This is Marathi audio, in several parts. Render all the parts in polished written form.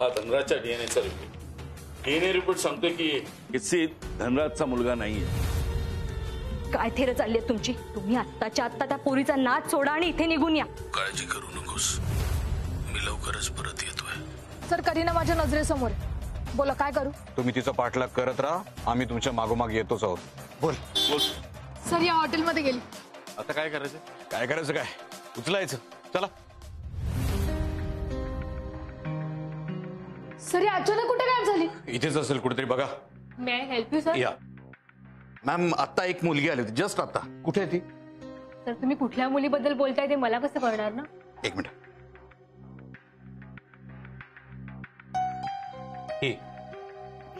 हा धनराजचा डीएनएचा रिपोर्ट. डीएनए रिपोर्ट सांगतोय की सिद्ध धनराजचा मुलगा नाहीये. काय थेर चालली आहे तुमची? तुम्ही आत्ताच्या आत्ता त्या पोरीचा नाच सोडा आणि इथे निघून या. काळजी करू नकोस, मी लवकरच परत येतोय. सर करीना माझ्या नजरेसमोर आहे. बोला काय करू? तुम्ही तिचा पाठलाग करत राहा, आम्ही तुमच्या मागोमाग येतोच आहोत. बोल बोल. सर या हॉटेलमध्ये गेली. आता काय करायचं? काय करायचं, काय उचलायचं. चला. सर या अचानक कुठे गायब झाली? इथेच असेल कुठेतरी, बघा. मे आय हेल्प यू सर? या मॅम, आता एक मुलगी आली होती जस्ट आता. कुठे आहे ती? तर तुम्ही कुठल्या मुलीबद्दल बोलताय ते मला कसं कळणार ना? एक मिनिट.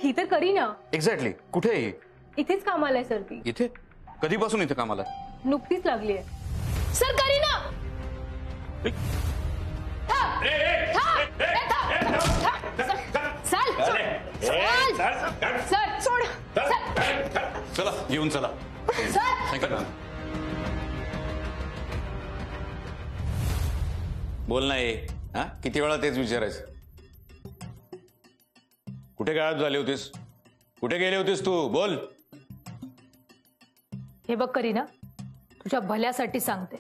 ही तर करीना. एक्झॅक्टली. कुठे आहे? इथेच कामाला आहे सर ती. इथे? कधीपासून इथे कामाला? नुकतीच लागली आहे. सर करीना सर सोड. चला येऊन चला. सर बोल नाही. हा, किती वेळा तेच विचारायचं. कुठे गायब झाली होतीस? कुठे गेली होतीस तू? बोल. हे बघ करीना, तुझ्या भल्यासाठी सांगते.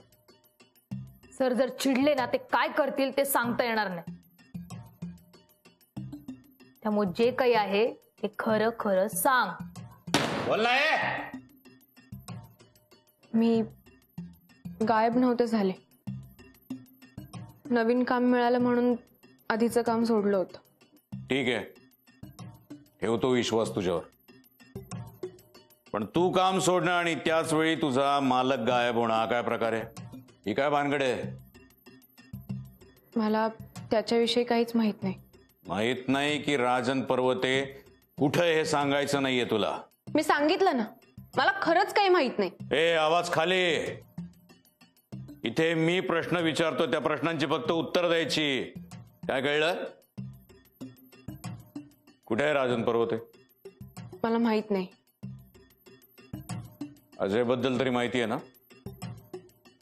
सर जर चिडले ना ते काय करतील ते सांगता येणार नाही. त्यामुळे जे काही आहे ते खरं खरं सांग. बोल नाही. मी गायब नव्हते झाले. नवीन काम मिळालं म्हणून आधीचं काम सोडलं होतं. ठीक आहे, ठेवतो विश्वास तुझ्यावर. पण तू काम सोडणं आणि त्याच वेळी तुझा मालक गायब होणं हा काय प्रकार आहे? ही काय भानगड आहे? मला त्याच्याविषयी काहीच माहित नाही. माहित नाही की राजन पर्वते कुठं हे सांगायचं नाहीये तुला? मी सांगितलं ना, मला खरंच काही माहित नाही. ए आवाज खाली. इथे मी प्रश्न विचारतो, त्या प्रश्नांची फक्त उत्तर द्यायची. काय कळलं? कुठे आहे राजन पर्वते? मला माहित नाही. अजय बद्दल तरी माहिती आहे ना?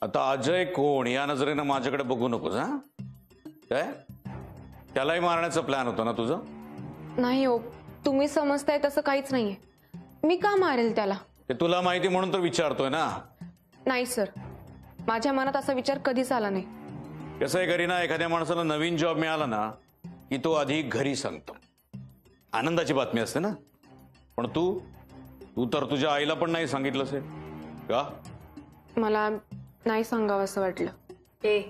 आता अजय कोण या नजरेनं माझ्याकडे बघू नकोस. हा काय? त्यालाही मारण्याचा प्लॅन होता ना तुझं? नाही हो, तुम्ही समजताय तसं काहीच नाहीये. मी का मारेल त्याला? ते तुला माहिती म्हणून तर विचारतोय ना. नाही सर, माझ्या मनात असा विचार कधीच आला नाही. कसं आहे करीना, एखाद्या माणसाला नवीन जॉब मिळाला ना की तो आधी घरी सांगतो. आनंदाची बातमी असते ना. पण तू तर तुझ्या आईला पण नाही सांगितलं असेल का? मला नाही सांगावं असं वाटलं. ए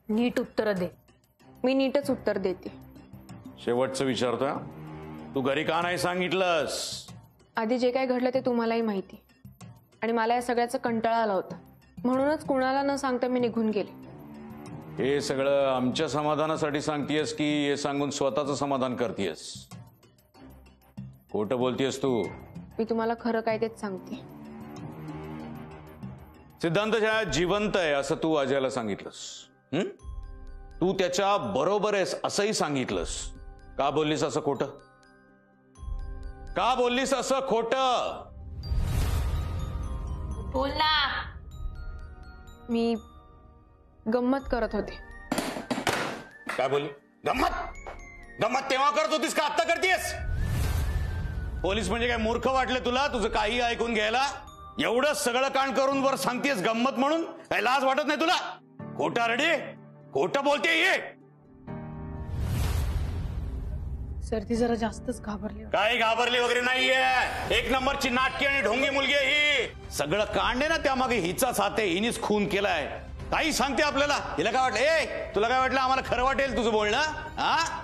नीट उत्तर दे. मी नीटच उत्तर देते. शेवटचं विचारतोय, तू घरी का नाही सांगितलंस? आधी जे काय घडलं ते तुम्हालाही माहिती, आणि मला या सगळ्याचा कंटाळा आला होता. म्हणूनच कुणाला न सांगता मी निघून गेले. हे सगळं आमच्या समाधानासाठी सांगतेस की हे सांगून स्वतःचं समाधान करतेस? खोटं बोलतेस तू. मी तुम्हाला खरं काय तेच सांगते. सिद्धांत ज्या जिवंत आहे असं तू अजयला सांगितलंस. तू त्याच्या बरोबर आहेस असंही सांगितलंस. का बोललीस असं खोटं? का बोललीस असं खोटं? बोल ना. मी गंमत करत होते. काय बोलली? गंमत? गंमत तेव्हा करत होतीस का आत्ता करतेस? पोलीस म्हणजे काय मूर्ख वाटले तुला तुझं काही ऐकून घ्यायला? एवढं सगळं कांड करून वर सांगतेस गंमत म्हणून? काय लाज वाटत नाही तुला? खोटा रडे, खोटं बोलते. ये सर ती जरा जास्तच घाबरली. काही घाबरली वगैरे नाहीये. एक नंबरची नाटकी आणि ढोंगी मुलगी आहे ही. सगळं कांड आहे ना त्यामागे हिचाच हात आहे. हिनीच खून केलाय. काही सांगते आपल्याला. हिला काय वाटलं? ए तुला काय वाटलं आम्हाला खरं वाटेल तुझं बोलणं? हा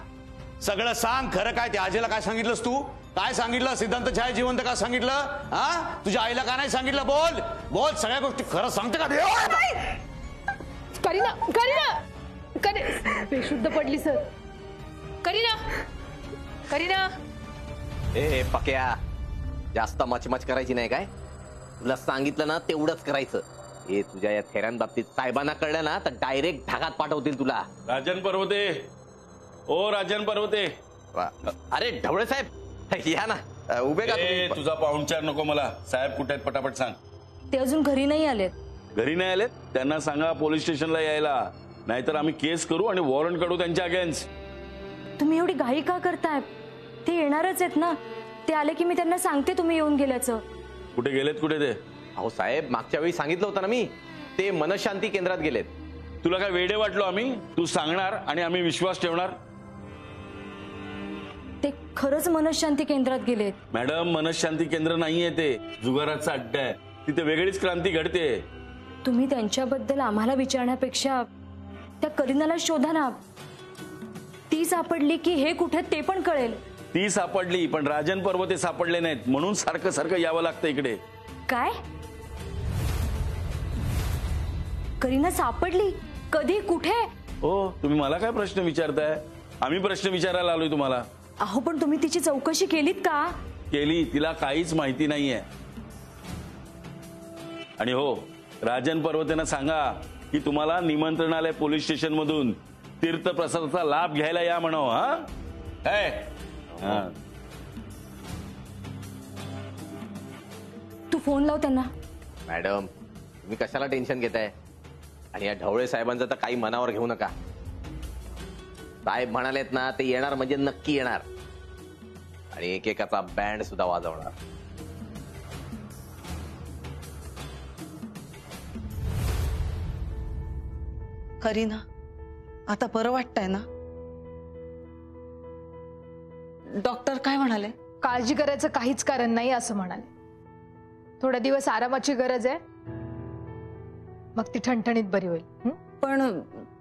सगळं सांग खरं काय. त्या आजीला काय सांगितलंस तू? काय सांगितलं? सिद्धांत छाया जिवंत का सांगितलं? हा तुझ्या आईला का नाही सांगितलं? बोल बोल. सगळ्या गोष्टी खरं सांगते का? करीना करीना बेशुद्ध पडली सर. करीना करीना. ए पक्या, जास्त मचमच करायची नाही काय? तुला सांगितलं ना तेवढंच करायचं. हे तुझ्या या थेऱ्यांबाबतीत साहेबांना कळलं ना तर डायरेक्ट ढागात पाठवतील तुला. राजन पर्वते, ओ राजन पर्वते. अरे ढवळे साहेब या ना, उभे का तुम्ही? तुझा पाहुणचार नको मला. साहेब कुठे आहेत पटापट सांग. ते अजून घरी नाही आलेत. घरी नाही आलेत? त्यांना सांगा पोलीस स्टेशनला यायला, नाहीतर आम्ही केस करू आणि वॉरंट काढू त्यांच्या अगेन्स्ट. तुम्ही एवढी घाई का करताय? ते येणारच आहेत ना. ते आले की मी त्यांना सांगते तुम्ही येऊन गेल्याचं. कुठे गेलेत कुठे ते? अहो साहेब, मागच्या वेळी सांगितलं होतं ना मी, ते मनशांती केंद्रात गेलेत. तुला काय वेडे वाटलो आम्ही? तू सांगणार आणि आम्ही विश्वास ठेवणार? ते खरंच मनशांती केंद्रात गेलेत. मॅडम, मनशांती केंद्र नाहीये, ते जुगाराचा अड्डा आहे. तिथे वेगळीच क्रांती घडते. तुम्ही त्यांच्याबद्दल आम्हाला विचारण्यापेक्षा त्या करीनाला शोधा ना. ती सापडली की हे कुठे ते पण कळेल. ती सापडली, पण राजन पर्वते सापडले नाहीत, म्हणून सारखं सारखं यावं लागतं इकडे. काय? करीना सापडली? कधी? कुठे? हो, तुम्ही मला काय प्रश्न विचारताय? आम्ही प्रश्न विचारायला आलोय तुम्हाला. अहो, पण तुम्ही तिची चौकशी केलीत का? केली. तिला काहीच माहिती नाहीये. आणि हो, राजन पर्वतेंना सांगा की तुम्हाला निमंत्रण आलंय पोलीस स्टेशन मधून. तीर्थप्रसादाचा लाभ घ्यायला या म्हणाव. हा, तू फोन लाव त्यांना. मॅडम, तुम्ही कशाला टेन्शन घेताय? आणि या ढवळे साहेबांचं तर काही मनावर घेऊ नका. साहेब म्हणालेत ना, ते येणार म्हणजे नक्की येणार, आणि एकेकाचा बँड सुद्धा वाजवणार. करीना, आता बरं वाटतंय ना? डॉक्टर काय म्हणाले? काळजी करायचं काहीच कारण नाही असं म्हणाले. थोड्या दिवस आरामाची गरज आहे, मग ती ठणठणीत बरी होईल. पण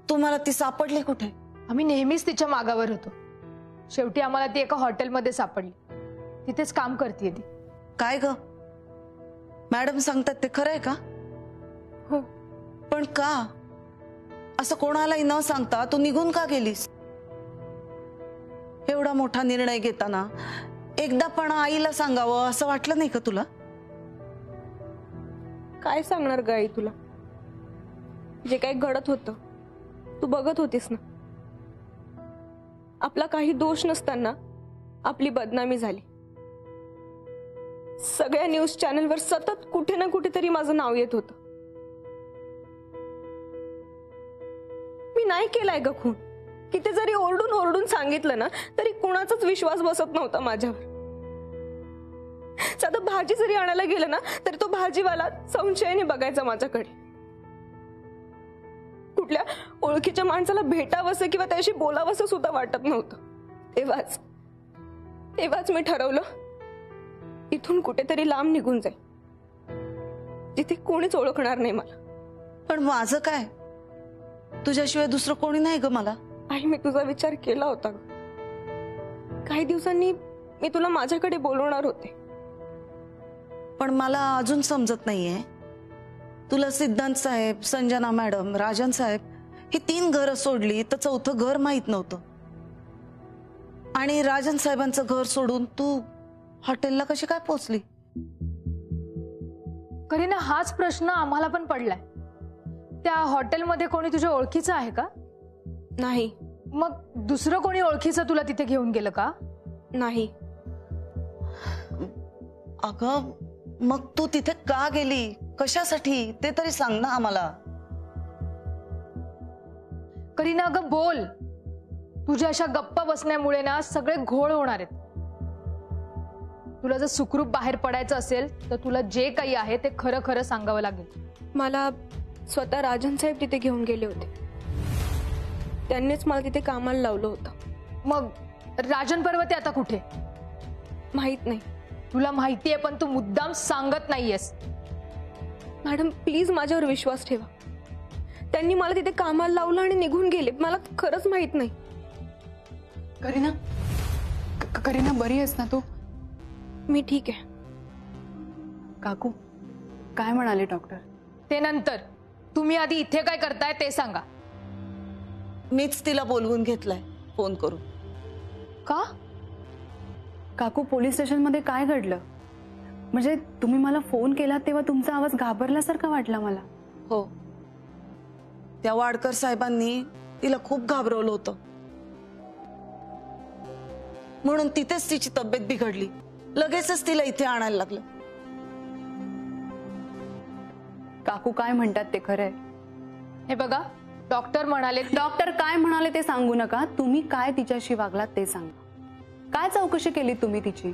तुम्हाला ती सापडली कुठे? आम्ही नेहमीच तिच्या मागावर होतो. शेवटी आम्हाला ती एका हॉटेलमध्ये सापडली. तिथेच काम करते ती. काय ग, मॅडम सांगतात ते खरंय का? हो. पण का? असं कोणालाही न सांगता तू निघून का गेलीस? एवढा मोठा निर्णय घेताना एकदा पण आईला सांगावं असं वाटलं नाही का तुला? काय सांगणार ग आई तुला? जे काही घडत होतं तू बघत होतीस ना. आपला काही दोष नसताना आपली बदनामी झाली. सगळ्या न्यूज चॅनलवर सतत कुठे ना कुठेतरी माझं नाव येत होतं. मी नाही केलाय ग खून. किती जरी ओरडून ओरडून सांगितलं ना, तरी कुणाचाच विश्वास बसत नव्हता माझ्यावर. साधं भाजी जरी आणायला गेलं ना, तरी तो भाजीवाला संशयाने बघायचा माझ्याकडे. कुठल्या ओळखीच्या माणसाला भेटावंसं किंवा त्याशी बोलावंसं सुद्धा वाटत नव्हतं. तेव्हाच मी ठरवलं, इथून कुठेतरी लांब निघून जाईल, जिथे कोणीच ओळखणार नाही मला. पण माझं काय? तुझ्याशिवाय दुसरं कोणी नाही ग मला. आई, मी तुझा विचार केला होता. काही दिवसांनी मी तुला माझ्याकडे बोलवणार होते. पण मला अजून समजत नाहीये, तुला सिद्धांत साहेब, संजना मॅडम, राजन साहेब ही 3 घरं सोडली तर 4थं घर माहित नव्हतं. आणि राजन साहेबांचं घर सोडून तू हॉटेलला कशी काय पोहोचली? करीना, हाच प्रश्न आम्हाला पण पडलाय. त्या हॉटेलमध्ये कोणी तुझ्या ओळखीचं आहे का? नाही. मग दुसरं कोणी ओळखीचं तुला तिथे घेऊन गेलं का? नाही. अगं, मग तू तिथे का गेली? कशासाठी ते तरी सांग ना आम्हाला. करीना अगं बोल. तुझ्या अशा गप्पा बसण्यामुळे ना सगळे घोळ होणार आहेत. तुला जर सुखरूप बाहेर पडायचं असेल तर तुला जे काही आहे ते खरं खरं सांगावं लागेल. मला स्वतः राजन साहेब तिथे घेऊन गेले होते. त्यांनीच मला तिथे कामाला लावलं होतं. मग राजन पर्वते आता कुठे? माहित नाही. तुला माहितीये पण तू मुद्दाम सांगत नाहीयेस. मॅडम, प्लीज माझ्यावर विश्वास ठेवा. त्यांनी मला तिथे कामाला लावलं आणि निघून गेले. मला खरंच माहित नाही. करीना बरी आहेस ना तू? मी ठीक आहे. काकू काय म्हणाले डॉक्टर? ते नंतर. तुम्ही आधी इथे काय करताय ते सांगा. मीच तिला बोलवून घेतलाय फोन करून. का? काकू, पोलीस स्टेशन मध्ये काय घडलं? म्हणजे तुम्ही मला फोन केला तेव्हा तुमचा आवाज घाबरल्यासारखा वाटला मला. हो, त्या वाडकर साहेबांनी तिला खूप घाबरवलं होतं, म्हणून तिथेच तिची तब्येत बिघडली. लगेचच तिला इथे आणायला लागलं. काकू काय म्हणतात ते खरंय? हे बघा, डॉक्टर म्हणाले डॉक्टर काय म्हणाले ते सांगू नका, तुम्ही काय तिच्याशी वागलात ते सांगा. काय चौकशी केली तुम्ही तिची?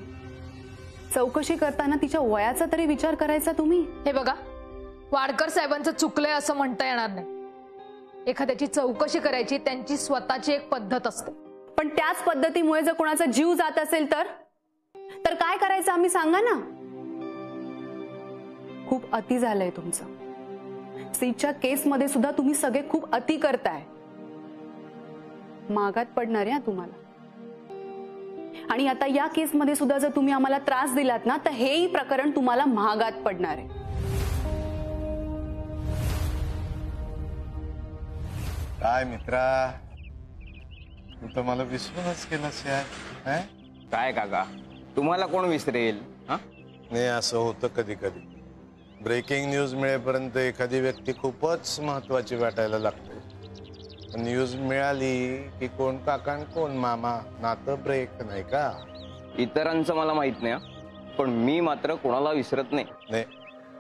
चौकशी करताना तिच्या वयाचा तरी विचार करायचा तुम्ही. हे बघा, वाडकर साहेबांचं चुकलंय असं म्हणता येणार नाही. एखाद्याची चौकशी करायची त्यांची स्वतःची एक पद्धत असते. पण त्याच पद्धतीमुळे जर कोणाचा जीव जात असेल तर काय करायचं आम्ही सांगा ना. खूप अति झालंय तुमचं. सीटच्या केसमध्ये सुद्धा तुम्ही सगळे खूप अति करताय. मागात पडणार आहे तुम्हाला. आणि आता या केसमध्ये सुद्धा जर तुम्ही आम्हाला त्रास दिलात ना तर हेही प्रकरण तुम्हाला महागात पडणार आहे. काय मित्रा, तू तर मला विसरूनच केलंस यार. काय काका, तुम्हाला कोण विसरेल? नाही, असं होतं कधी कधी. ब्रेकिंग न्यूज मिळेपर्यंत एखादी व्यक्ती खूपच महत्वाची वाटायला लागते. न्यूज मिळाली की कोण काका आणि कोण मामा, नातं ब्रेक, नाही का? इतरांचं मला माहित नाही, पण मी मात्र कोणाला विसरत नाही. नाही,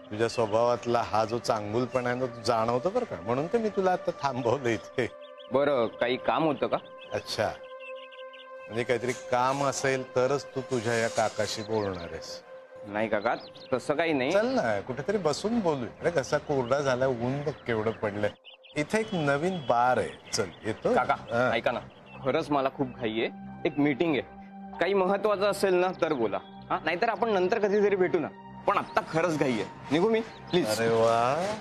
तुझ्या स्वभावातला हा जो चांगुलपणा आहे ना, तू जाणवतो बरं का. म्हणून तर मी तुला आता थांबवलं इथे. बरं, काही काम होतं का? अच्छा, म्हणजे काहीतरी काम असेल तरच तू तुझ्या या काकाशी बोलणार आहेस? नाही काका, तसं काही नाही. चल ना, कुठेतरी बसून बोलू. अरे कसा कोरडा झाला, ऊन बघ केवढं पडलंय. इथे एक नवीन बार आहे, चल येतो. काका ऐका ना, खरंच मला खूप घाई आहे. एक मीटिंग आहे, काही महत्वाचं असेल ना तर बोला. नाहीतर आपण नंतर कधीतरी भेटू ना. पण आता खरंच घाई आहे, निघू मी प्लीज. अरे वा,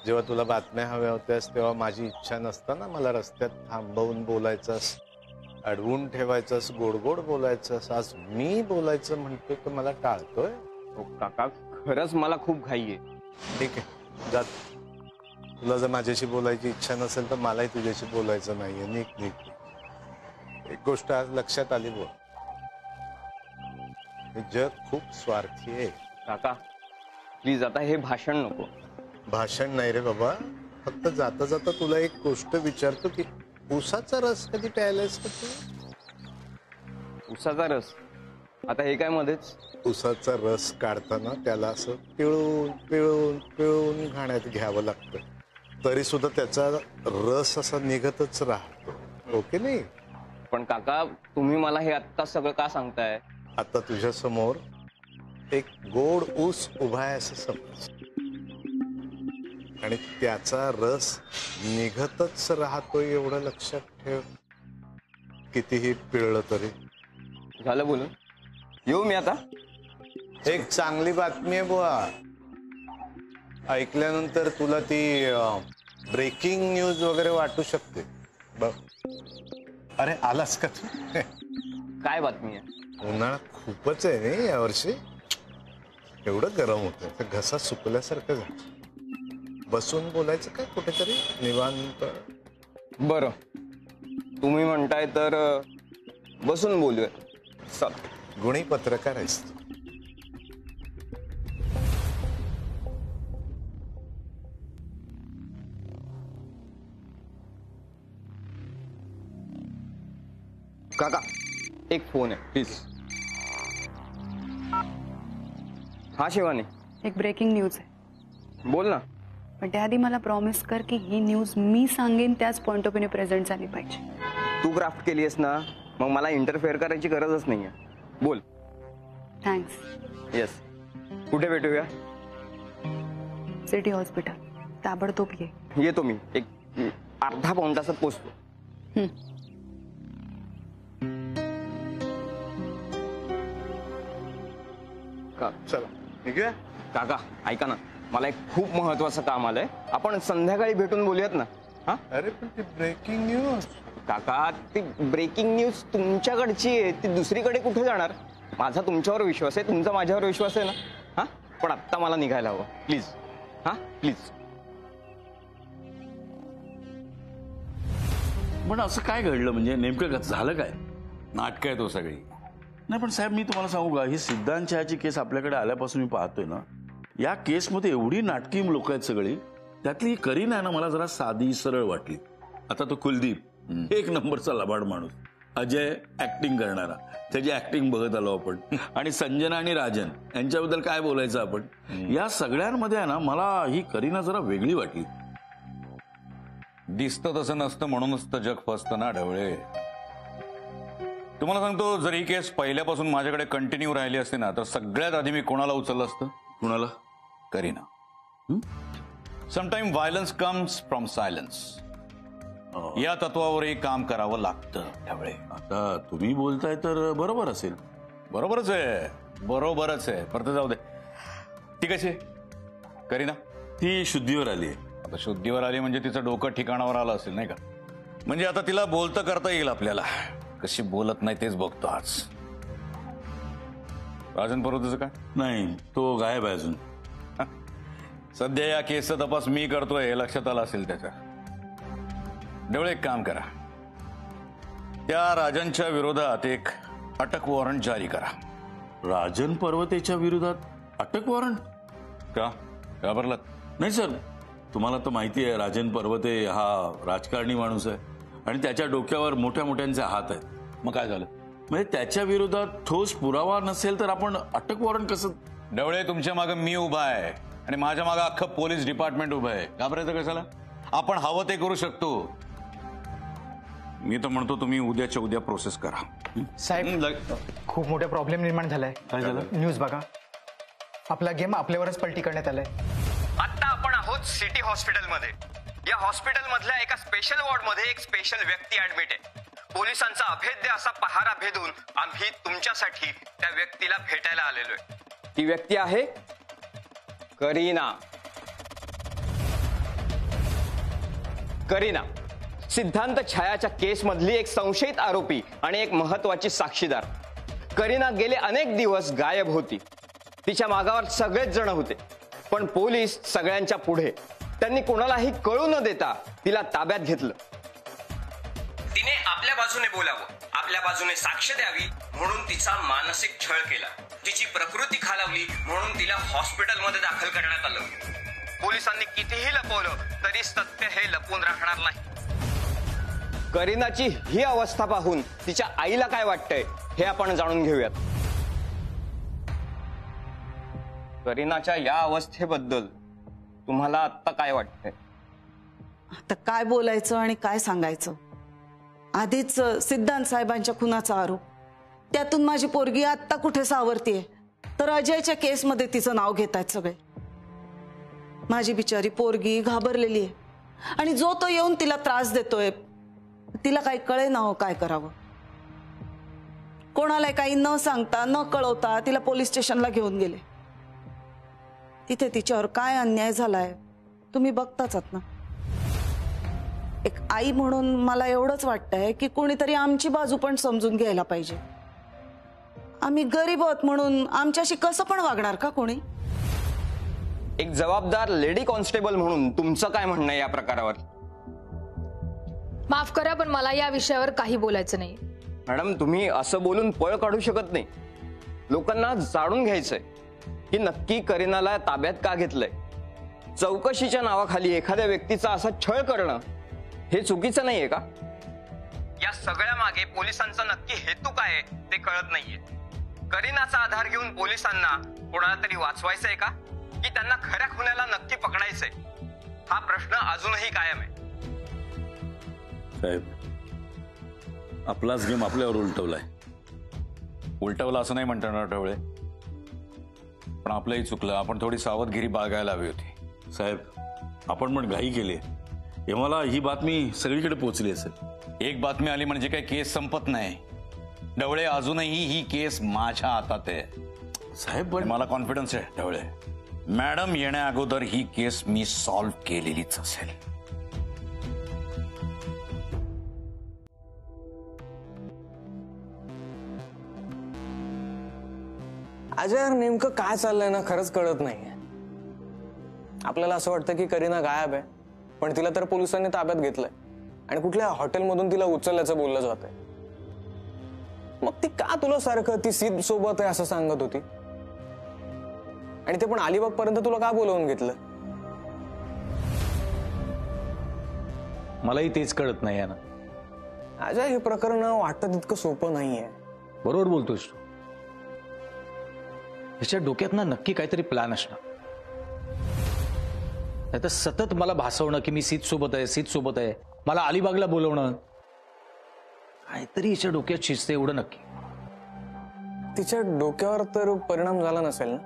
जेव्हा तुला बातम्या हव्या होत्यास तेव्हा माझी इच्छा नसताना मला रस्त्यात थांबवून बोलायचंस, अडवून ठेवायचंस, गोड गोड बोलायचंस. आज मी बोलायचं म्हणतोय तर मला टाळतोय. हो काका, खरंच मला खूप घाई आहे. ठीक आहे, जात. तुला जर माझ्याशी बोलायची इच्छा नसेल तर मलाही तुझ्याशी बोलायचं नाहीये. निक निक. एक गोष्ट आज लक्षात आली बोल, हे जग खूप स्वार्थी आहे. काका प्लीज, आता हे भाषण नको. भाषण नाही रे बाबा, फक्त जाता जाता तुला एक गोष्ट विचारतो की उसाचा रस कधी प्यायलायस का तू? उसाचा रस? आता हे काय मध्येच? उसाचा रस काढताना त्याला असं पिळून पिळून पिळून घाण्यात घ्यावं लागतं, तरी सुद्धा त्याचा रस असा निघतच राहतो. ओके नाही? पण काका, तुम्ही मला हे आत्ता सगळं का सांगताय? आता तुझ्या समोर एक गोड ऊस उभा आहे असं समज, आणि त्याचा रस निघतच राहतोय एवढं लक्षात ठेव, कितीही पिळलं तरी. झालं बोलून, येऊ मी आता? एक चांगली बातमी आहे बुवा. ऐकल्यानंतर तुला ती ब्रेकिंग न्यूज वगैरे वाटू शकते बघ. अरे आलास का तू? काय बातमी आहे? उन्हाळा खूपच आहे नाही यावर्षी. एवढं गरम होतं तर घसा सुकल्यासारखं झालं. बसून बोलायचं काय कुठेतरी निवांत? बरं, तुम्ही म्हणताय तर बसून बोलूया. चल. गुणी पत्रकार आहेस तू. काका, एक फोन आहे प्लीज. हा शिवानी, एक ब्रेकिंग न्यूज आहे. बोल ना. पण त्याआधी मला प्रॉमिस कर की ही न्यूज मी सांगेन त्याच पॉइंट ऑफ व्ह्यू प्रेझेंट झाली पाहिजे. तू क्राफ्ट केली आहेस ना, मग मला इंटरफेअर करायची गरजच नाहीये. बोल. थँक्स. येस. कुठे भेटूया? City hospital. ताबडतोब ये. येतो मी, एक अर्धा पाऊण तासात पोचतो. चला निघूया. काका ऐका ना, मला एक खूप महत्वाचं काम आलंय. आपण संध्याकाळी भेटून बोलूयात ना? हा? अरे पण ती ब्रेकिंग न्यूज. काका, ती ब्रेकिंग न्यूज तुमच्याकडची आहे, ती दुसरीकडे कुठे जाणार? माझा तुमच्यावर विश्वास आहे, तुमचा माझ्यावर विश्वास आहे ना? हा, पण आत्ता मला निघायला हवं प्लीज. हा प्लीज. पण असं काय घडलं, म्हणजे नेमकं झालं काय? नाटक आहे तो सगळी. नाही पण साहेब, मी तुम्हाला सांगू का, ही सिद्धांत चहाची केस आपल्याकडे आल्यापासून मी पाहतोय ना, या केसमध्ये एवढी नाटकी लोक आहेत सगळी. त्यातली करीना आहे ना, मला जरा साधी सरळ वाटली. आता तो कुलदीप एक नंबरचा लबाड माणूस, अजय ऍक्टिंग करणारा, त्याची ऍक्टिंग बघत आलो आपण, आणि संजना आणि राजन यांच्याबद्दल काय बोलायचं आपण. या सगळ्यांमध्ये आहे ना, मला ही करीना जरा वेगळी वाटली. दिसतं तसं नसतं म्हणूनच तर जग फसतं ना ढवळे. तुम्हाला सांगतो, जर ही केस पहिल्यापासून माझ्याकडे कंटिन्यू राहिली असते ना, तर सगळ्यात आधी मी कोणाला उचललं असतं? कुणाला? Kareena. Sometime violence comes from silence. या तत्वावरही काम करावं लागतं ढवळे. आता तुम्ही बोलताय तर बरोबर असेल. बरोबरच आहे, बरोबरच आहे. परत जाऊ दे. ती कशी आहे? करीना ती शुद्धीवर आली आहे. आता शुद्धीवर आली म्हणजे तिचं डोकं ठिकाणावर आलं असेल नाही का? म्हणजे आता तिला बोलतं करता येईल आपल्याला. कशी बोलत नाही तेच बघतो आज. राजन पर्वतेचं काय? नाही, तो गायब आहे अजून. सध्या या केसचा तपास मी करतोय हे लक्षात आलं असेल त्याच्या. ढवळे, एक काम करा, त्या राजनच्या विरोधात एक अटक वॉरंट जारी करा. राजन पर्वतेच्या विरोधात अटक वॉरंट? का घाबरलात? नाही सर, तुम्हाला तर माहिती आहे राजन पर्वते हा राजकारणी माणूस आहे आणि त्याच्या डोक्यावर मोठ्या मोठ्यांचे हात आहेत. मग काय झालं? म्हणजे त्याच्या विरोधात ठोस पुरावा नसेल तर आपण अटक वॉरंट कसं? ढवळे, तुमच्या मागे मी उभा आहे आणि माझ्या मागे अख्खं पोलीस डिपार्टमेंट उभं आहे. घाबरायचं कशाला? आपण हवं ते करू शकतो. मी तर म्हणतो तुम्ही उद्याच्या उद्या प्रोसेस करा. साहेब, खूप मोठा प्रॉब्लेम निर्माण झालाय. काय झालं? न्यूज बघा. आपला गेम आपल्यावरच पलटी करण्यात आलाय. आता आपण आहोत सिटी हॉस्पिटलमध्ये. या हॉस्पिटल मधल्या एका स्पेशल वॉर्ड मध्ये एक स्पेशल व्यक्ती ऍडमिट आहे. पोलिसांचा अभेद्य असा पहारा भेदून आम्ही तुमच्यासाठी त्या व्यक्तीला भेटायला आलेलो आहे. ती व्यक्ती आहे करीना. करीना सिद्धांत छायाच्या केस मधली एक संशयित आरोपी आणि एक महत्वाची साक्षीदार. करीना गेले अनेक दिवस गायब होती. तिच्या मागावर सगळेच जण होते, पण पोलीस सगळ्यांच्या पुढे. त्यांनी कोणालाही कळू न देता तिला ताब्यात घेतलं. तिने आपल्या बाजूने बोलावं, आपल्या बाजूने साक्ष द्यावी म्हणून तिचा मानसिक छळ केला. तिची प्रकृती खालावली म्हणून तिला हॉस्पिटलमध्ये दाखल करण्यात आलं. पोलिसांनी कितीही लपवलं तरी सत्य हे लपवून राहणार नाही. करीनाची ही अवस्था पाहून तिच्या आईला काय वाटतंय हे आपण जाणून घेऊयात. करीनाच्या या अवस्थेबद्दल तुम्हाला आता काय वाटतंय? आता काय बोलायचं आणि काय सांगायचं? आधीच सिद्धांत साहेबांच्या खुनाचा आरोप, त्यातून माझी पोरगी आत्ता कुठे सावरतीये, तर अजयच्या केसमध्ये तिचं नाव घेतायत सगळे. माझी बिचारी पोरगी घाबरलेली आहे आणि जो तो येऊन तिला त्रास देतोय. तिला काही कळे ना हो काय करावं. कोणाला काही न सांगता न कळवता तिला पोलीस स्टेशनला घेऊन गेले. तिथे तिच्यावर काय अन्याय झालाय तुम्ही बघताच आहात ना. एक आई म्हणून मला एवढंच वाटतंय की कोणीतरी आमची बाजू पण समजून घ्यायला पाहिजे. आम्ही गरीब आहोत म्हणून आमच्याशी कसं पण वागणार का कोणी? एक जबाबदार लेडी कॉन्स्टेबल म्हणून तुमचं काय म्हणणं आहे या प्रकारावर? माफ करा, पण मला या विषयावर काही बोलायचं नाही. मॅडम, तुम्ही असं बोलून पळ काढू शकत नाही. लोकांना जाणून घ्यायचंय की नक्की करीनाला ताब्यात का घेतलंय. चौकशीच्या नावाखाली एखाद्या व्यक्तीचा असा छळ करणं हे चुकीचं नाहीये का? या सगळ्या मागे पोलिसांचा नक्की हेतू काय आहे ते कळत नाहीये. करीनाचा आधार घेऊन पोलिसांना कोणाला तरी वाचवायचंय का, की त्यांना खऱ्या खुन्याला नक्की पकडायचंय? हा प्रश्न अजूनही कायम आहे. साहेब, आपलाच गेम आपल्यावर उलटवलाय. उलटवलं असं नाही म्हणता ना ढवळे, पण आपलंही चुकलं. आपण थोडी सावधगिरी बाळगायला हवी होती. साहेब, आपण पण घाई केली. हे मला ही बातमी सगळीकडे पोहोचली असेल. एक बातमी आली म्हणजे काही केस संपत नाही ढवळे. अजूनही ही केस माझ्या हातात आहे साहेब. पण मला कॉन्फिडन्स आहे ढवळे, मॅडम येण्या अगोदर ही केस मी सॉल्व्ह केलेलीच असेल. अजय, नेमकं काय चाललंय ना खरंच कळत नाहीये. आपल्याला असं वाटतं की करीना गायब आहे, पण तिला तर पोलिसांनी ताब्यात घेतलंय आणि कुठल्या हॉटेलमधून तिला उचलल्याचं बोललं जातंय. मग ती का तुला सारखं ती सिद्ध सोबत आहे असं सांगत होती, आणि ते पण अलिबाग पर्यंत तुला का बोलवून घेतलं? मलाही तेच कळत नाही ना अजय. हे प्रकरण वाटतं तितकं सोपं नाहीये. बरोबर बोलतोस तू. ह्याच्या डोक्यात ना नक्की काहीतरी प्लॅन असणार. नाही तर सतत मला भासवणं की मी सीत सोबत आहे, सीत सोबत आहे, मला अलिबागला बोलवणं, काहीतरी हिच्या डोक्यात शिजते एवढं नक्की. तिच्या डोक्यावर तर परिणाम झाला नसेल ना?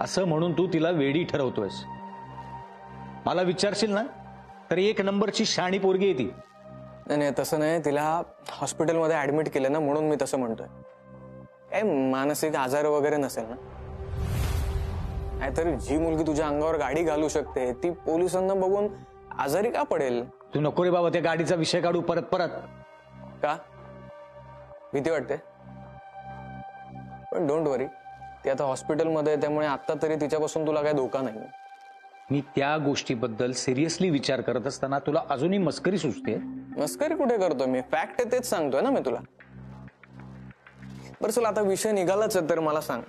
असं म्हणून तू तिला वेडी ठरवतोयस. मला विचारशील ना तर 1 नंबरची शाणी पोरगी आहे ती. नाही तसं नाही, तिला हॉस्पिटलमध्ये ऍडमिट केलं ना म्हणून मी तसं म्हणतोय. काय मानसिक आजार वगैरे नसेल ना? नाहीतर जी मुलगी तुझ्या अंगावर गाडी घालू शकते ती पोलिसांना बघून आजारी का पडेल? तू नको रे बाबा त्या गाडीचा विषय काढू परत परत. का भीती वाटते? पण डोंट वरी, ती आता हॉस्पिटलमध्ये आहे, त्यामुळे आता तरी तिच्यापासून तुला काही धोका नाही. मी त्या गोष्टीबद्दल सिरियसली विचार करत असताना तुला अजूनही मस्करी सुचते. मस्करी कुठे करतोय मी? फॅक्ट आहे तेच सांगतोय ना मी तुला. बरं चल, आता विषय निघालाच आहे तर मला सांग,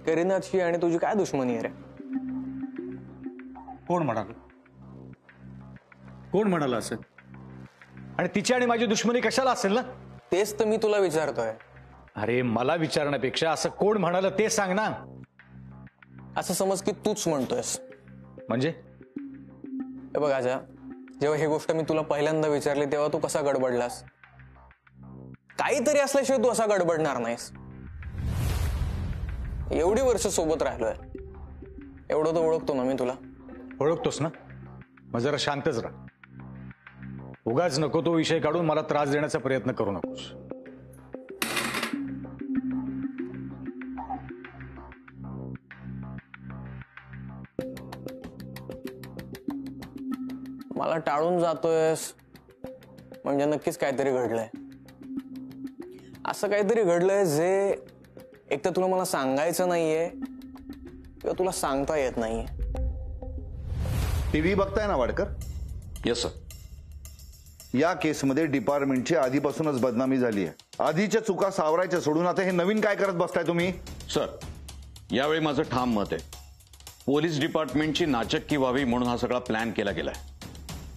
करीनाची आणि तुझी काय दुश्मनी आहे रे? कोण म्हणाल? कोण म्हणाला असेल? आणि तिची आणि माझी दुश्मनी कशाला असेल ना? तेच तर मी तुला विचारतोय. अरे मला विचारण्यापेक्षा असं कोण म्हणाल ते सांग ना. असं समज की तूच म्हणतोयस. म्हणजे? हे बघ आजा, जेव्हा ही गोष्ट मी तुला पहिल्यांदा विचारली तेव्हा तू कसा गडबडलास? काहीतरी असल्याशिवाय तू असा गडबडणार नाहीस. एवढी वर्ष सोबत राहिलोय, एवढं तर ओळखतो ना मी तुला. ओळखतोस ना? मग जरा शांतच राहा. उगाच नको तो विषय काढून मला त्रास देण्याचा प्रयत्न करू नकोस. मला टाळून जातोयस म्हणजे नक्कीच काहीतरी घडलंय. असं काहीतरी घडलंय जे एक तर तुला मला सांगायचं नाहीये किंवा तुला सांगता येत नाहीये. टीव्ही बघताय ना वाडकर? Yes sir. या केसमध्ये डिपार्टमेंटची आधीपासूनच बदनामी झाली आहे. आधीच्या चुका सावरायच्या सोडून आता हे नवीन काय करत बसताय तुम्ही? सर, यावेळी माझं ठाम मत आहे, पोलीस डिपार्टमेंटची नाचक्की व्हावी म्हणून हा सगळा प्लॅन केला गेलाय.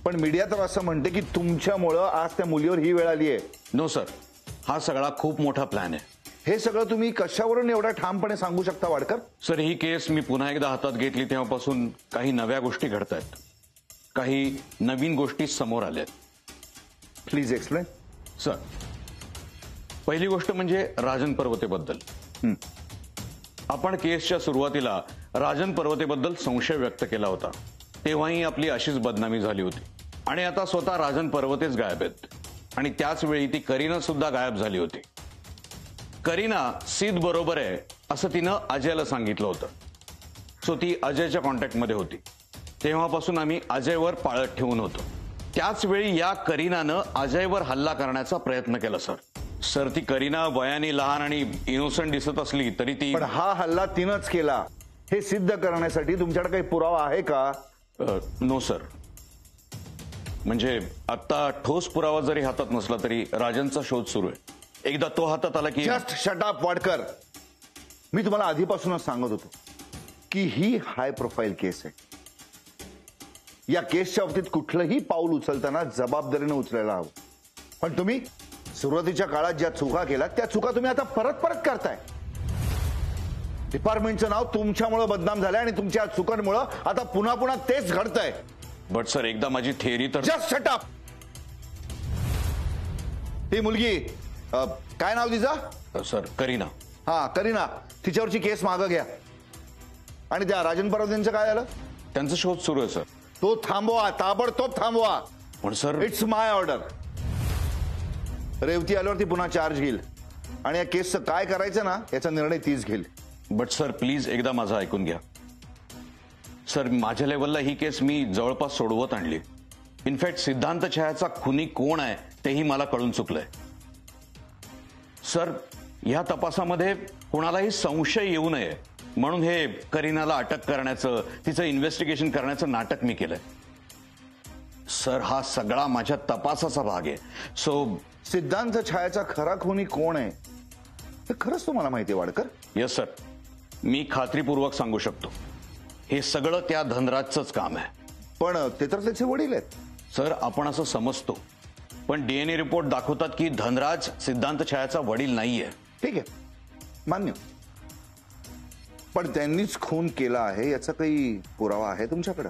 पण मीडिया तर असं म्हणते की तुमच्यामुळं आज त्या मुलीवर ही वेळ आली आहे. नो सर, हा सगळा खूप मोठा प्लॅन आहे. हे सगळं तुम्ही कशावरून एवढा ठामपणे सांगू शकता वाडकर? सर, ही केस मी पुन्हा एकदा हातात घेतली तेव्हापासून काही नव्या गोष्टी घडत आहेत, काही नवीन गोष्टी समोर आल्यात. Please explain. सर, पहिली गोष्ट म्हणजे राजन पर्वतेबद्दल. आपण केसच्या सुरुवातीला राजन पर्वतेबद्दल संशय व्यक्त केला होता, तेव्हाही आपली अशीच बदनामी झाली होती. आणि आता स्वतः राजन पर्वतेच गायब आहेत. आणि त्याच वेळी ती करीना सुद्धा गायब झाली होती. करीना सिद्ध बरोबर आहे असं तिनं अजयला सांगितलं होतं. सो ती अजयच्या कॉन्टॅक्टमध्ये होती. तेव्हापासून आम्ही अजयवर पाळत ठेवून होतो. त्याच वेळी या करीनानं अजयवर हल्ला करण्याचा प्रयत्न केला. सर, ती करीना वयाने लहान आणि इनोसंट दिसत असली तरी ती. पण हा हल्ला तिनंच केला हे सिद्ध करण्यासाठी तुमच्याकडे काही पुरावा आहे का? No sir. म्हणजे आता ठोस पुरावा जरी हातात नसला तरी राजनचा शोध सुरू आहे. एकदा तो हातात आला की. Just shut up Wadkar. मी तुम्हाला आधीपासूनच सांगत होतो की ही हाय प्रोफाईल केस आहे. या केसच्या बाबतीत कुठलंही पाऊल उचलताना जबाबदारीने उचलायला हवं. पण तुम्ही सुरुवातीच्या काळात ज्या चुका केल्या त्या चुका तुम्ही आता परत परत करताय. डिपार्टमेंटचं नाव तुमच्यामुळे बदनाम झालंय आणि तुमच्या चुकांमुळे आता पुन्हा पुन्हा तेच घडतंय. बट सर, एकदा माझी थिअरी तर. Just shut up. ती मुलगी काय नाव तिचं? सर, करीना. हा, करीना. तिच्यावरची केस मागं घ्या. आणि त्या राजन पर्वतेंचं काय झालं? त्यांचा शोध सुरू आहे सर. तो थांबवा, ताबडतोब थांबवा. पण sir, it's my order. Revathi आल्यावर ती पुन्हा चार्ज घेईल आणि या केसचं काय करायचं ना याचा निर्णय तीच घेईल. बट सर, प्लीज एकदा माझं ऐकून घ्या. सर, माझ्या लेवलला ही केस मी जवळपास सोडवत आणली. इनफॅक्ट सिद्धांत छायाचा खुनी कोण आहे तेही मला कळून चुकलंय. सर, या तपासामध्ये कोणालाही संशय येऊ नये म्हणून हे करीनाला अटक करण्याचं, तिचं इन्व्हेस्टिगेशन करण्याचं नाटक मी केलंय. सर, हा सगळा माझ्या तपासाचा भाग आहे. सो सिद्धांत छायाचा खरा खुनी कोण आहे हे खरंच तुम्हाला माहिती आहे वाडकर? येस सर, मी खात्रीपूर्वक सांगू शकतो. हे सगळं त्या धनराजचंच काम आहे. पण ते तर त्याचे वडील आहेत. सर, आपण असं समजतो, पण डीएनए रिपोर्ट दाखवतात की धनराज सिद्धांत छायाचा वडील नाहीये. ठीक आहे, मान्य. पण त्यांनीच खून केला आहे याचा काही पुरावा आहे तुमच्याकडे?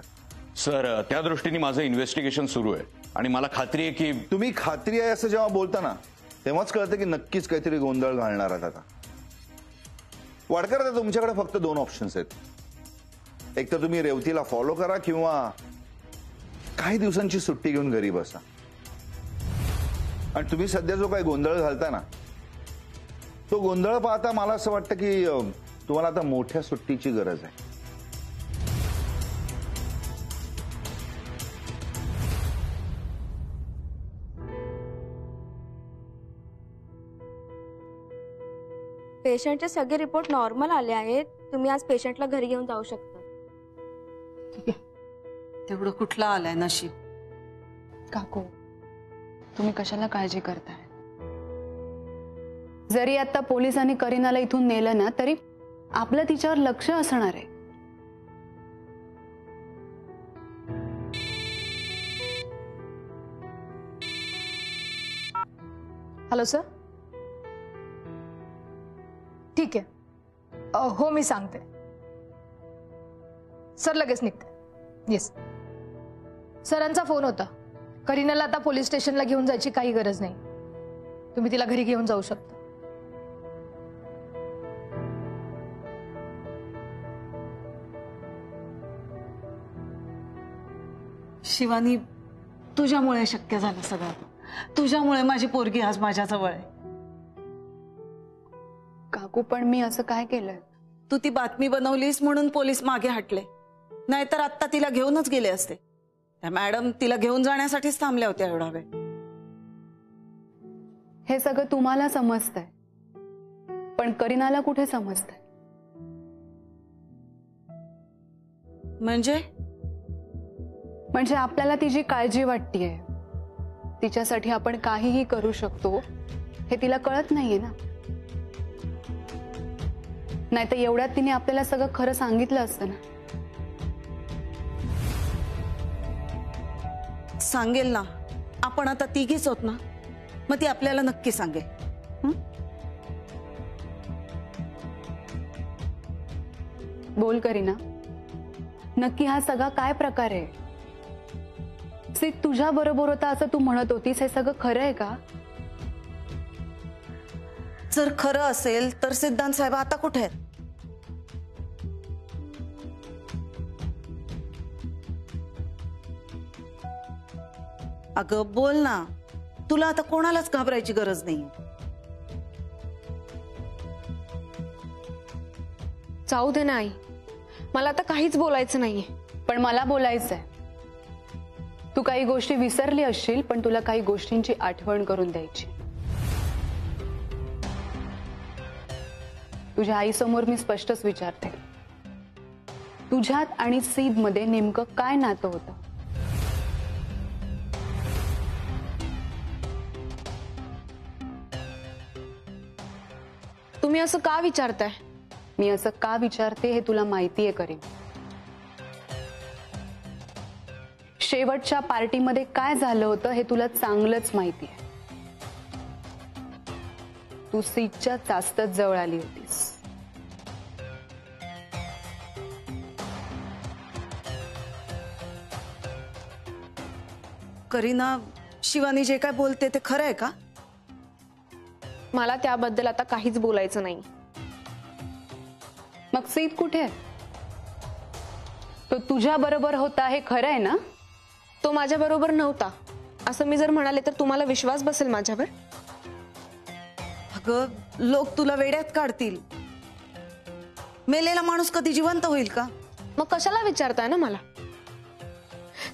सर त्या दृष्टीने माझं इन्व्हेस्टिगेशन सुरू आहे आणि मला खात्री आहे की तुम्ही खात्री आहे असं जेव्हा बोलता ना तेव्हाच कळतं की नक्कीच काहीतरी गोंधळ घालणार आहात आता. वाडकर, आता तुमच्याकडे फक्त 2 ऑप्शन्स आहेत. एक तर तुम्ही रेवतीला फॉलो करा किंवा काही दिवसांची सुट्टी घेऊन घरी बसा. आणि तुम्ही सध्या जो काही गोंधळ घालता ना तो गोंधळ पाहता मला असं वाटतं की तुम्हाला आता मोठ्या सुट्टीची गरज आहे. पेशंटचे सगळे रिपोर्ट नॉर्मल आले आहेत. तुम्ही आज पेशंटला घरी घेऊन जाऊ शकता. तेवढं कुठलं आलंय नशीब. काकू, तुम्ही कशाला काळजी करताय? जरी आता पोलिसांनी करीनाला इथून नेलं ना तरी आपलं तिच्यावर लक्ष असणार आहे. Hello sir. ठीक आहे. हो मी सांगते सर, लगेच निघते. येस. सरांचा फोन होता. करीनाला आता पोलीस स्टेशनला घेऊन जायची काही गरज नाही. तुम्ही तिला घरी घेऊन जाऊ शकता. शिवानी, तुझ्यामुळे शक्य झालं सगळं. तुझ्यामुळे माझी पोरगी आज माझ्या जवळ आहे. काकू, पण मी असं काय केलंय? तू ती बातमी बनवलीस म्हणून पोलीस मागे हटले, नाहीतर आत्ता तिला घेऊनच गेले असते. त्या मॅडम तिला घेऊन जाण्यासाठीच थांबल्या होत्या एवढा वेळ. हे सगळं तुम्हाला समजतंय, पण करीनाला कुठे समजतंय? म्हणजे आपल्याला तिची काळजी वाटतेय, तिच्यासाठी आपण काहीही करू शकतो हे तिला कळत नाहीये ना. नाहीतर एवढ्यात तिने आपल्याला सगळं खरं सांगितलं असतं ना. सांगेल ना. आपण आता तिघीच होत ना, मग ती आपल्याला नक्की सांगेल. बोल करीना, नक्की हा सगळा काय प्रकार आहे? सिद्ध तुझ्या बरोबर होता असं तू म्हणत होतीस, हे सगळं खरं आहे का? जर खरं असेल तर सिद्धांत साहेब आता कुठे आहेत? अगं बोल ना. तुला आता कोणालाच घाबरायची गरज नाही. जाऊ दे ना आई, मला आता काहीच बोलायचं नाहीये. पण मला बोलायचंय. तू काही गोष्टी विसरली असशील, पण तुला काही गोष्टींची आठवण करून द्यायची. तुझ्या आईसमोर मी स्पष्टच विचारते, तुझ्यात आणि सीद मध्ये नेमकं काय नातं होतं? तुम्ही असं का विचारताय? मी असं का विचारते हे तुला माहितीये करीन. शेवटच्या पार्टीमध्ये काय झालं होतं हे तुला चांगलंच माहिती आहे. तू सीटच्या जास्तच जवळ आली होतीस. करीना, शिवानी जे काय बोलते ते खरं आहे का? मला त्याबद्दल आता काहीच बोलायचं नाही. मग सीद कुठे आहे? तो तुझ्या बरोबर होता हे खरं आहे ना? तो माझ्या बरोबर नव्हता असं मी जर म्हणाले तर तुम्हाला विश्वास बसेल माझ्यावर? अगं, लोक तुला वेड्यात काढतील. मेलेला माणूस कधी जिवंत होईल का? मग कशाला विचारताय ना मला?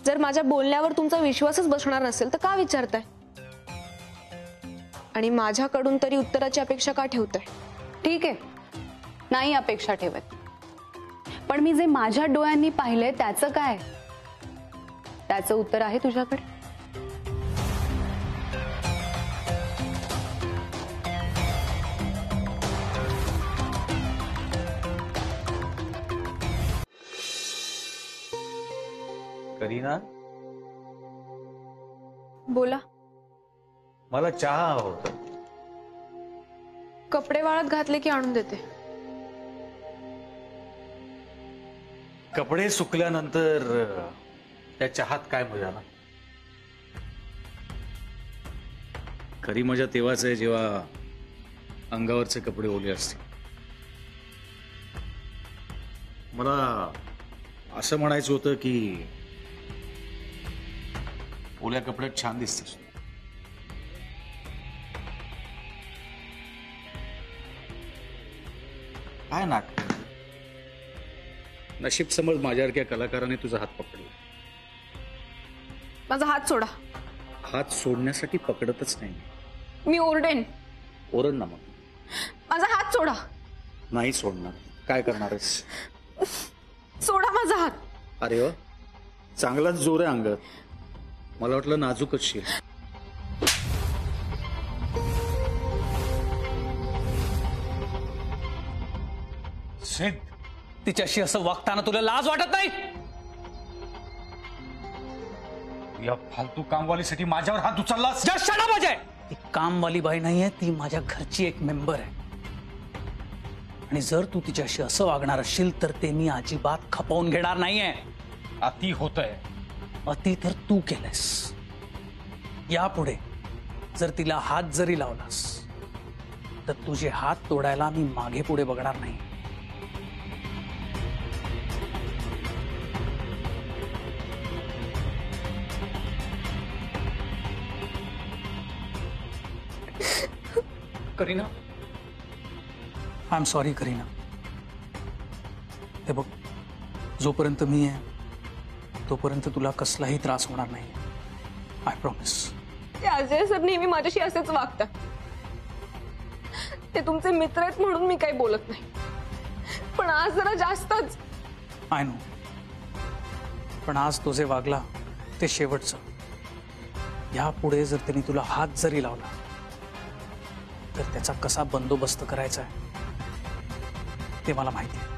जर माझ्या बोलण्यावर तुमचा विश्वासच बसणार नसेल तर का विचारताय? आणि माझ्याकडून तरी उत्तराची अपेक्षा का ठेवताय? ठीक आहे, नाही अपेक्षा ठेवत, पण मी जे माझ्या डोळ्यांनी पाहिलंय त्याचं काय? त्याचं उत्तर आहे तुझ्याकडे? करीना, बोला. मला चहा हवा होता. कपडे वाळत घातले की आणून देते. कपडे सुकल्यानंतर त्या चहात काय मजा ना? खरी मजा तेव्हाच आहे जेव्हा अंगावरचे कपडे ओले असतील. मला असं म्हणायचं होतं की ओल्या कपड्यात छान दिसतेस. काय नाटक. नशीब समज माझ्यासारख्या कलाकाराने तुझा हात पकडला. माझा हात सोडा. हात सोडण्यासाठी पकडतच नाही. मी ओरडेन. ओरड ना मग. माझा हात सोडा. नाही सोडणार. काय करणार आहेस? सोडा माझा हात. अरे वा, चांगलाच जोर आहे अंगात. मला वाटलं नाजूकच शील. सिद्ध, तिच्याशी असं वागताना तुला लाज वाटत नाही? या फालतू कामवालीसाठी माझ्यावर हात उचललास? माझ्या ती कामवाली बाई नाहीये, ती माझ्या घरची एक मेंबर आहे. आणि जर तू तिच्याशी असं वागणार असशील तर ते मी अजिबात खपवून घेणार नाहीये. अति होतंय. अति तर तू केलंस. यापुढे जर तिला हात जरी लावलास तर तुझे हात तोडायला मी मागे पुढे बघणार नाही. करीना, आय एम सॉरी करीना. हे बघ, जोपर्यंत मी आहे तोपर्यंत तुला कसलाही त्रास होणार नाही. I promise. ते अजय सर नेहमी माझ्याशी असेच वागतात. ते तुमचे मित्र आहेत म्हणून मी काही बोलत नाही, पण आज जरा जास्तच. आय नो, पण आज तो जे वागला ते शेवटचं. यापुढे जर त्यांनी तुला हात जरी लावला तर त्याचा कसा बंदोबस्त करायचा आहे ते मला माहिती आहे.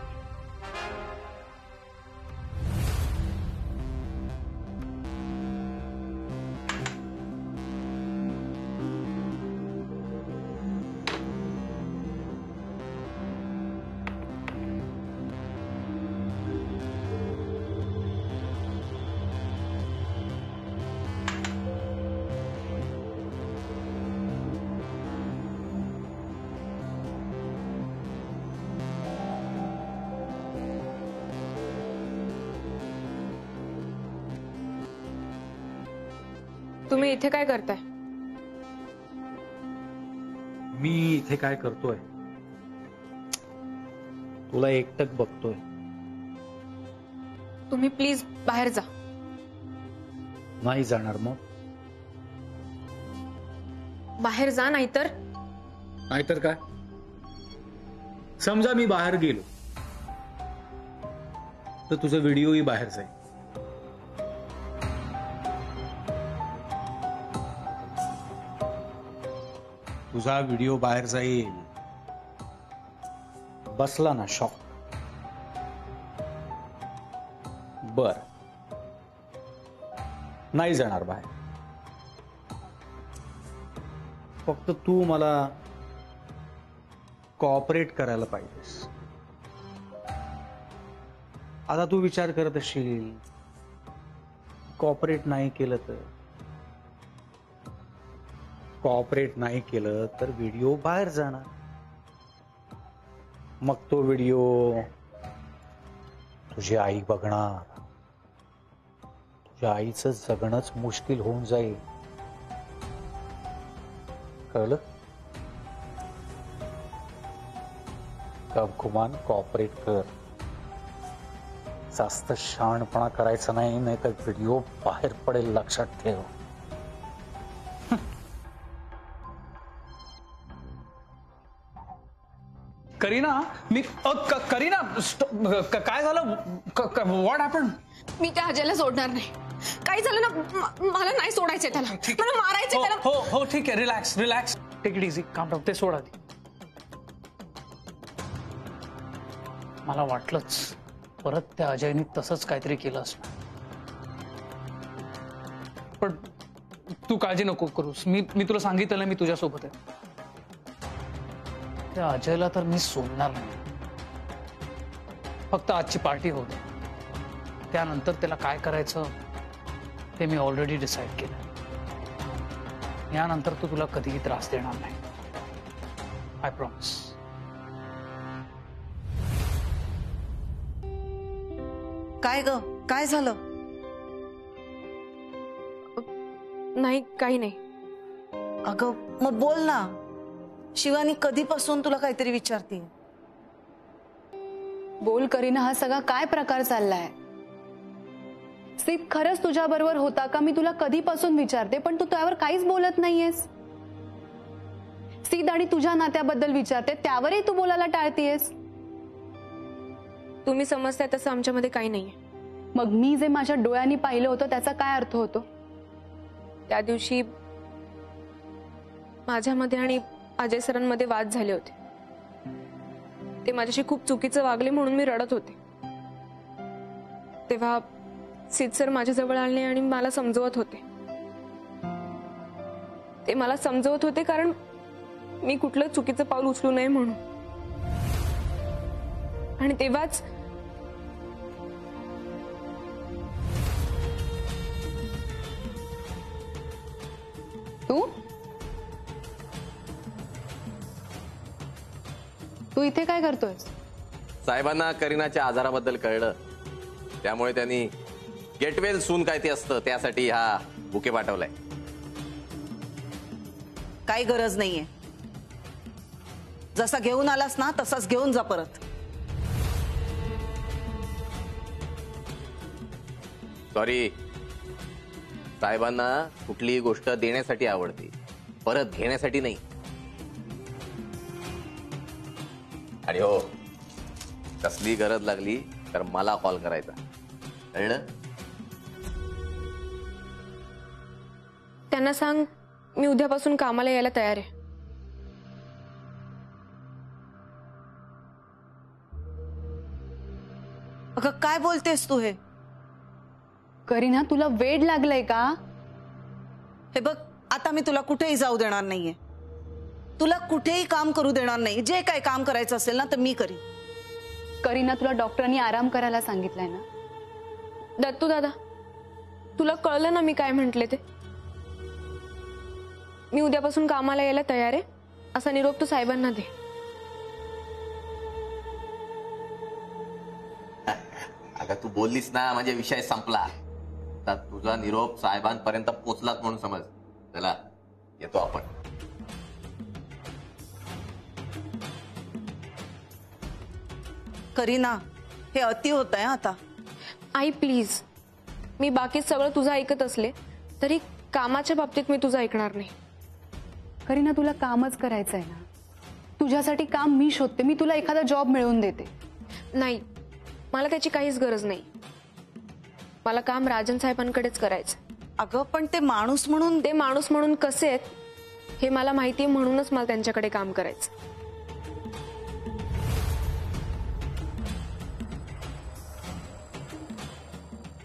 तुम्ही इथे काय करताय? मी इथे काय करतोय? तुला एकटक बघतोय. तुम्ही प्लीज बाहेर जा. नाही जाणार. मग बाहेर जा, नाहीतर नाहीतर काय? समजा मी बाहेर गेलो तर तुझा व्हिडिओही बाहेर जाईल. तुझा व्हिडिओ बाहेर जाईल. बसला ना शॉक? बर, नाही जाणार बाहेर. फक्त तू मला कॉपरेट करायला पाहिजेस. आता तू विचार करत असशील कॉपरेट नाही केलं तर? कॉपरेट नाही केलं तर व्हिडिओ बाहेर जाणार. मग तो व्हिडिओ तुझी आई बघणार. तुझ्या आईचं जगणंच मुश्किल होऊन जाईल. कळलं? कबकुमान कॉपरेट कर. जास्त शहाणपणा करायचा नाही, नाहीतर व्हिडिओ बाहेर पडेल. लक्षात ठेव. करीना, मी करीना, काय झालं? What happen? मी त्या अजयला सोडणार नाही. काही झालं ना, मला नाही सोडायचंय त्याला. मला मारायचंय त्याला. हो हो ठीक आहे. Relax relax. Take it easy. Calm down. ते सोडा. मला वाटलंच परत त्या अजयने तसंच काहीतरी केलं असणार. पण तू काळजी नको करूस. मी तुला सांगितलं मी तुझ्यासोबत आहे. त्या अजयला तर मी सोडणार नाही. फक्त आजची पार्टी होऊ दे. त्यानंतर त्याला काय करायचं ते मी ऑलरेडी डिसाईड केलं. यानंतर तो तुला कधीही त्रास देणार नाही. I promise. काय ग, काय झालं? नाही, काही नाही. अगं मग बोल ना. शिवानी कधीपासून तुला काहीतरी विचारते. बोल करीना, हा सगळा काय प्रकार चाललाय? सिद्ध खरंच तुझ्या बरोबर होता का? मी तुला कधीपासून विचारते, पण तू त्यावर काहीच बोलत नाहीयेस. सिद्ध आणि तुझ्या नात्याबद्दल विचारते, त्यावरही तू बोलायला टाळतीयेस. तुम्ही समजताय तसं आमच्यामध्ये काही नाहीये. मग मी जे माझ्या डोळ्यांनी पाहिलं होतं त्याचा काय अर्थ होतो? त्या दिवशी माझ्यामध्ये आणि अजय सरांमध्ये वाद झाले होते. ते माझ्याशी खूप चुकीचं वागले म्हणून मी रडत होते. तेव्हा सिद्ध सर माझ्याजवळ आले आणि मला समजवत होते. ते मला समजवत होते कारण मी कुठलं चुकीचं पाऊल उचलू नये म्हणून. आणि तेव्हाच तू इथे काय करतोय? साहेबांना करीनाच्या आजाराबद्दल कळलं, त्यामुळे त्यांनी गेटवेल सून काय ते असतं त्यासाठी हा बुके पाठवलाय. काही गरज नाहीये. जसा घेऊन आलास ना तसाच घेऊन जा परत. सॉरी, साहेबांना कुठलीही गोष्ट देण्यासाठी आवडते, परत घेण्यासाठी नाही. आणि हो, कसली गरज लागली तर मला कॉल करायचा, कळलं? त्यांना सांग मी उद्यापासून कामाला यायला तयार आहे. अगं काय बोलतेस तू? हे करीना, तुला वेड लागलंय का? हे बघ, आता मी तुला कुठेही जाऊ देणार नाहीये. तुला कुठेही काम करू देणार नाही. जे काय काम करायचं असेल ना तर मी करीन. करीना, तुला डॉक्टरांनी आराम करायला सांगितलंय ना? दत्तू दादा, तुला कळलं ना मी काय म्हंटले ते? मी उद्यापासून कामाला यायला तयार आहे असा निरोप तू साहेबांना दे. अगं तू बोललीस ना म्हणजे विषय संपला. आता तुझा निरोप साहेबांपर्यंत पोचलाच म्हणून समज. चला येतो आपण. करीना, हे अति होत आहे आता. आई प्लीज, मी बाकी सगळं तुझं ऐकत असले तरी कामाच्या बाबतीत मी तुझं ऐकणार नाही. करीना, तुला कामच करायचंय ना? तुझ्यासाठी काम मी शोधते. मी तुला एखादा जॉब मिळवून देते. नाही, मला त्याची काहीच गरज नाही. मला काम राजन साहेबांकडेच करायचं. अगं पण ते माणूस म्हणून कसे आहेत हे मला माहिती आहे, म्हणूनच मला त्यांच्याकडे काम करायचं.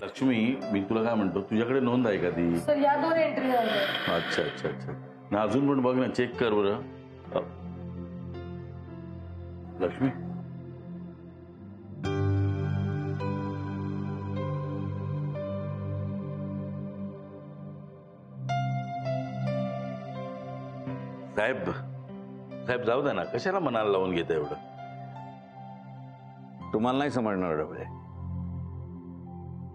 लक्ष्मी, मी तुला काय म्हणतो, तुझ्याकडे नोंद आहे का ती? सर, या 2 एंट्री झाल्या. अच्छा अच्छा अच्छा. ना अजून पण बघ ना, चेक कर बरं. लक्ष्मी, साहेब जाऊ दे ना, कशाला मनाला लावून घेता एवढं? तुम्हाला नाही समजणार डबळे.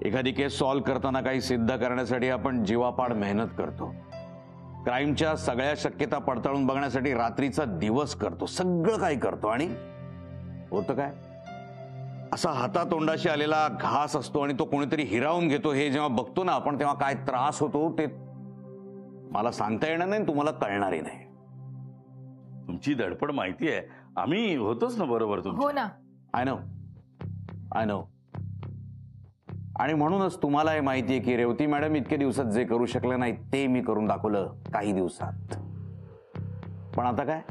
एखादी केस सॉल्व्ह करताना काही सिद्ध करण्यासाठी आपण जीवापाड मेहनत करतो. क्राईमच्या सगळ्या शक्यता पडताळून बघण्यासाठी रात्रीचा दिवस करतो, सगळं काही करतो. आणि होतं काय? असा हातातोंडाशी आलेला घास असतो आणि तो कोणीतरी हिरावून घेतो. हे जेव्हा बघतो ना आपण, तेव्हा काय त्रास होतो ते मला सांगता येणार नाही, तुम्हाला कळणारही नाही. तुमची धडपड माहिती आहे, आम्ही होतोच ना बरोबर. हो ना. I know. आणि म्हणूनच तुम्हाला हे माहितीये की रेवती मॅडम इतके दिवसात जे करू शकले नाही ते मी करून दाखवलं काही दिवसात. पण आता काय,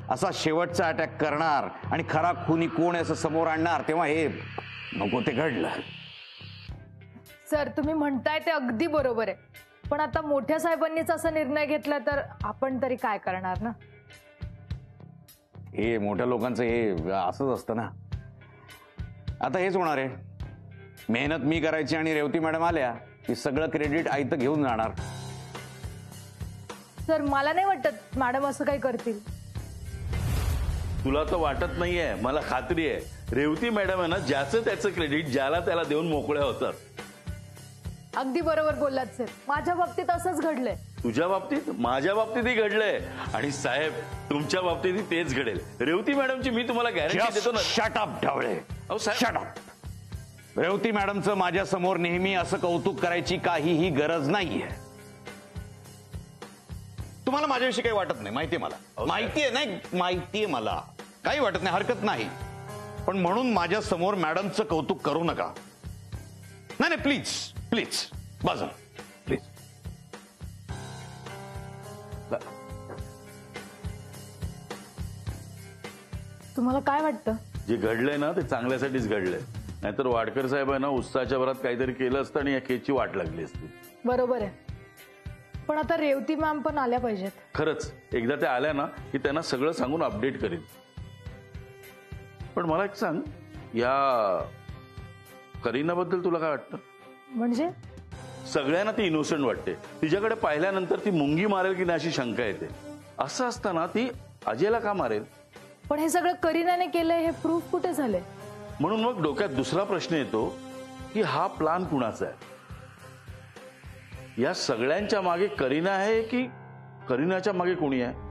असा शेवटचा अटॅक करणार आणि खरा खुनी कोण आहे असं समोर आणणार, तेव्हा हे नको ते घडलं. सर, तुम्ही म्हणताय ते अगदी बरोबर आहे, पण आता मोठ्या साहेबांनीच असा निर्णय घेतला तर आपण तरी काय करणार ना? हे मोठ्या लोकांचं हे असंच असतं ना. आता हेच होणार आहे. मेहनत मी करायची आणि रेवती मॅडम आल्या की सगळं क्रेडिट आयतं घेऊन जाणार. सर मला नाही वाटत मॅडम असं काही करतील. तुला तर वाटत नाहीये, मला खात्री आहे. रेवती मॅडम आहे ना, ज्याचं त्याचं क्रेडिट ज्याला त्याला देऊन मोकळ्या होतात. अगदी बरोबर बोललात सर, माझ्या बाबतीत असंच घडलंय. तुझ्या बाबतीत, माझ्या बाबतीतही घडलंय आणि साहेब तुमच्या बाबतीतही तेच घडेल. रेवती मॅडमची मी तुम्हाला गॅरंटी देतो ना. Shut up Dhawale, shut up. Revati मॅडमचं माझ्या समोर नेहमी असं कौतुक करायची काहीही गरज नाहीये. तुम्हाला माझ्याविषयी काही वाटत नाही, माहितीये मला, माहितीये नाही, माहितीये मला, काही वाटत नाही, हरकत नाही. पण म्हणून माझ्या समोर मॅडमचं कौतुक करू नका. नाही नाही, प्लीज प्लीज, बाजू प्लीज. तुम्हाला काय वाटतं? जे घडलंय ना ते चांगल्यासाठीच घडलंय. नाहीतर वाडकर साहेब आहे ना उत्साहाच्या भरात काहीतरी केलं असतं आणि या केसची वाट लागली असती. बरोबर आहे, पण आता रेवती मॅम पण आल्या पाहिजेत. खरंच एकदा त्या आल्या ना की त्यांना सगळं सांगून अपडेट करीन. पण मला एक सांग, या करीनाबद्दल तुला काय वाटतं? म्हणजे सगळ्यांना ती इनोसंट वाटते. तिच्याकडे पाहिल्यानंतर ती मुंगी मारेल की नाही अशी शंका येते. असं असताना ती अजयला का मारेल? पण हे सगळं करीनाने केलंय हे प्रूफ कुठे झाले? म्हणून मग डोक्यात दुसरा प्रश्न येतो की हा प्लान कुणाचा आहे? या सगळ्यांच्या मागे करीना आहे की करीनाच्या मागे कोणी आहे?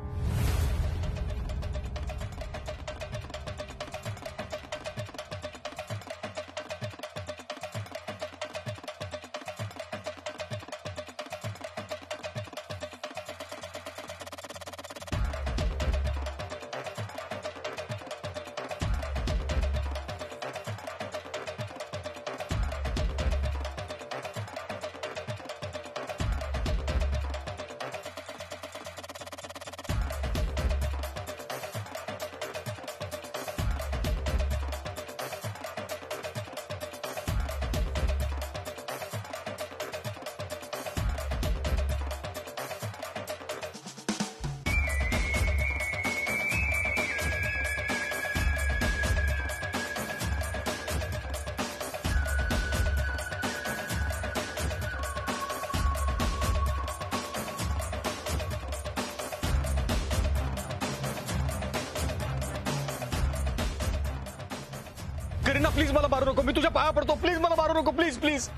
करीना प्लीज मला मारू नको, मी तुझ्या पाया पडतो, प्लीज मला मारू नको, प्लीज प्लीज.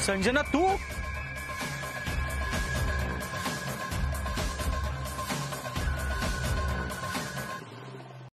संजना तू